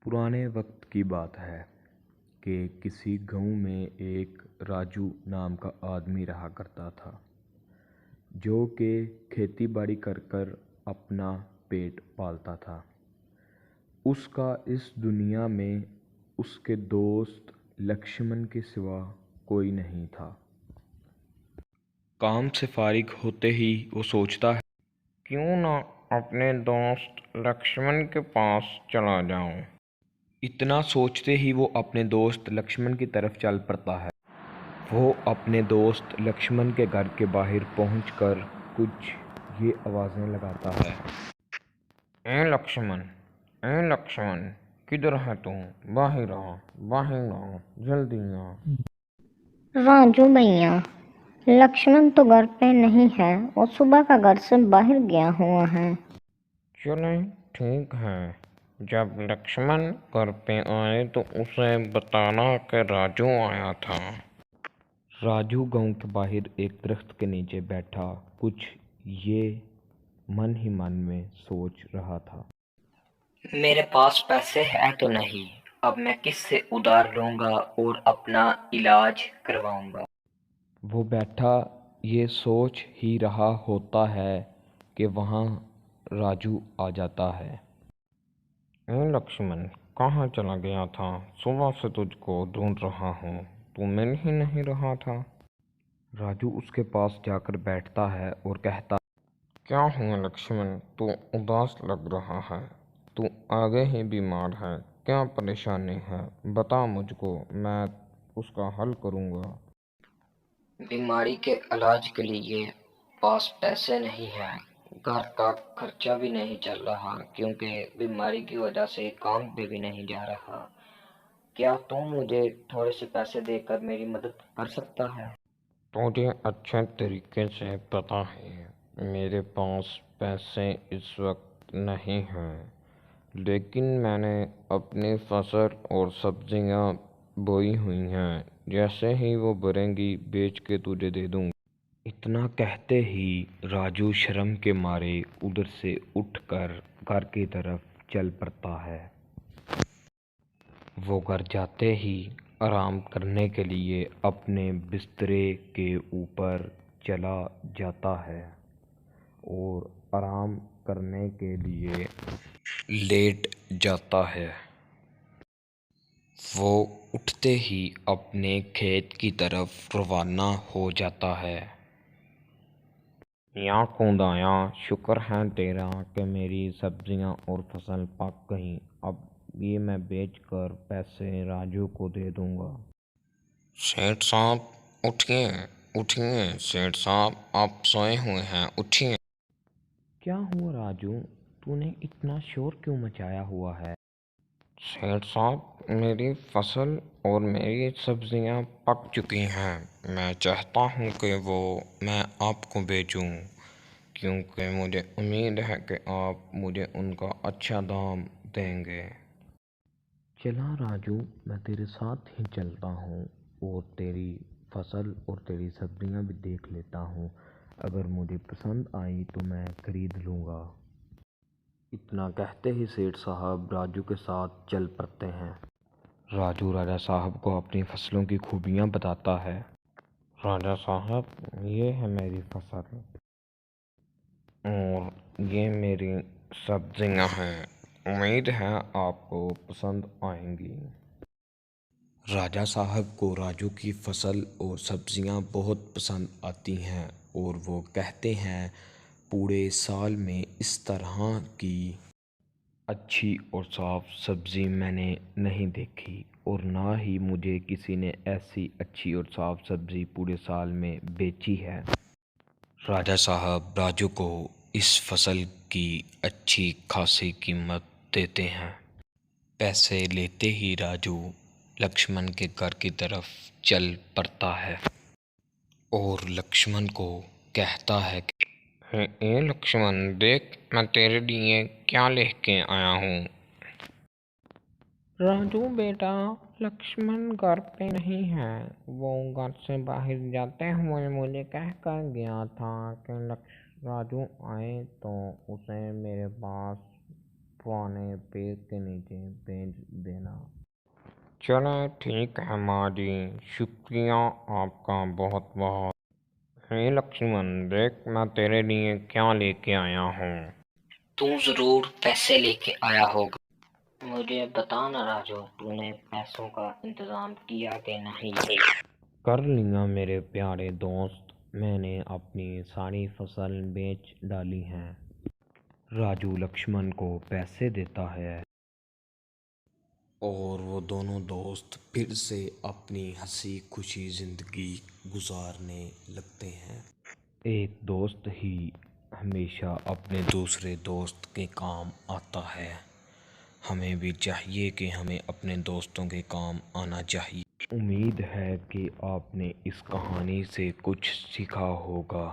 पुराने वक्त की बात है कि किसी गांव में एक राजू नाम का आदमी रहा करता था, जो कि खेती बाड़ी कर कर अपना पेट पालता था। उसका इस दुनिया में उसके दोस्त लक्ष्मण के सिवा कोई नहीं था। काम से फारिग होते ही वो सोचता है, क्यों ना अपने दोस्त लक्ष्मण के पास चला जाऊं। इतना सोचते ही वो अपने दोस्त लक्ष्मण की तरफ चल पड़ता है। वो अपने दोस्त लक्ष्मण के घर के बाहर पहुंचकर कुछ ये आवाज़ें लगाता है। ए लक्ष्मण, ए लक्ष्मण, किधर है तू? बाहर आ, बाहर आ, जल्दी आ। राजू भैया, लक्ष्मण तो घर पे नहीं है। वो सुबह का घर से बाहर गया हुआ है। चले, ठीक है। जब लक्ष्मण घर पे आए तो उसे बताना कि राजू आया था। राजू गांव के बाहर एक दरख्त के नीचे बैठा कुछ ये मन ही मन में सोच रहा था। मेरे पास पैसे है तो नहीं, अब मैं किससे उधार लूंगा और अपना इलाज करवाऊंगा। वो बैठा ये सोच ही रहा होता है कि वहाँ राजू आ जाता है। ए लक्ष्मण, कहाँ चला गया था? सुबह से तुझको ढूंढ रहा हूँ, तू मिल ही नहीं रहा था। राजू उसके पास जाकर बैठता है और कहता, क्या हुआ लक्ष्मण, तू उदास लग रहा है? तू आगे ही बीमार है, क्या परेशानी है? बता मुझको, मैं उसका हल करूँगा। बीमारी के इलाज के लिए पास पैसे नहीं है, घर का खर्चा भी नहीं चल रहा क्योंकि बीमारी की वजह से काम पे भी नहीं जा रहा। क्या तुम मुझे थोड़े से पैसे देकर मेरी मदद कर सकता है? तुझे अच्छे तरीके से पता है मेरे पास पैसे इस वक्त नहीं हैं, लेकिन मैंने अपनी फसल और सब्जियां बोई हुई हैं। जैसे ही वो बढ़ेंगी बेच के तुझे दे दूंगा। इतना कहते ही राजू शर्म के मारे उधर से उठकर घर की तरफ चल पड़ता है। वो घर जाते ही आराम करने के लिए अपने बिस्तरे के ऊपर चला जाता है और आराम करने के लिए लेट जाता है। वो उठते ही अपने खेत की तरफ रवाना हो जाता है। या खुदाया, शुक्र है तेरा कि मेरी सब्जियां और फसल पक गईं। अब ये मैं बेचकर पैसे राजू को दे दूंगा। सेठ साहब, उठिए, उठिए सेठ साहब, आप सोए हुए हैं, उठिए। क्या हुआ राजू, तूने इतना शोर क्यों मचाया हुआ है? सेठ साहब, मेरी फसल और मेरी सब्जियां पक चुकी हैं। मैं चाहता हूं कि वो मैं आपको बेचूं, क्योंकि मुझे उम्मीद है कि आप मुझे उनका अच्छा दाम देंगे। चला राजू, मैं तेरे साथ ही चलता हूँ और तेरी फसल और तेरी सब्जियां भी देख लेता हूँ। अगर मुझे पसंद आई तो मैं खरीद लूँगा। इतना कहते ही सेठ साहब राजू के साथ चल पड़ते हैं। राजू राजा साहब को अपनी फसलों की खूबियाँ बताता है। राजा साहब, ये है मेरी फसल और ये मेरी सब्जियां हैं। उम्मीद है आपको पसंद आएंगी। राजा साहब को राजू की फसल और सब्जियां बहुत पसंद आती हैं और वो कहते हैं, पूरे साल में इस तरह की अच्छी और साफ सब्ज़ी मैंने नहीं देखी और ना ही मुझे किसी ने ऐसी अच्छी और साफ सब्ज़ी पूरे साल में बेची है। राजा साहब राजू को इस फसल की अच्छी खासी कीमत देते हैं। पैसे लेते ही राजू लक्ष्मण के घर की तरफ चल पड़ता है और लक्ष्मण को कहता है कि ए लक्ष्मण, देख मैं तेरे लिए क्या लेके आया हूँ। राजू बेटा, लक्ष्मण घर पे नहीं है। वो घर से बाहर जाते हुए मुझे कह कर गया था कि राजू आए तो उसे मेरे पास पुराने पेड़ के नीचे बेच देना। चलें ठीक है माँ जी, शुक्रिया आपका बहुत बहुत। हे लक्ष्मण, देख मैं तेरे लिए क्या लेके आया हूँ। तू जरूर पैसे लेके आया होगा। मुझे बता ना राजू, तूने पैसों का इंतजाम किया कि नहीं? कर लिया मेरे प्यारे दोस्त, मैंने अपनी सारी फसल बेच डाली है। राजू लक्ष्मण को पैसे देता है और वो दोनों दोस्त फिर से अपनी हंसी खुशी जिंदगी गुजारने लगते हैं। एक दोस्त ही हमेशा अपने दूसरे दोस्त के काम आता है। हमें भी चाहिए कि हमें अपने दोस्तों के काम आना चाहिए। उम्मीद है कि आपने इस कहानी से कुछ सीखा होगा।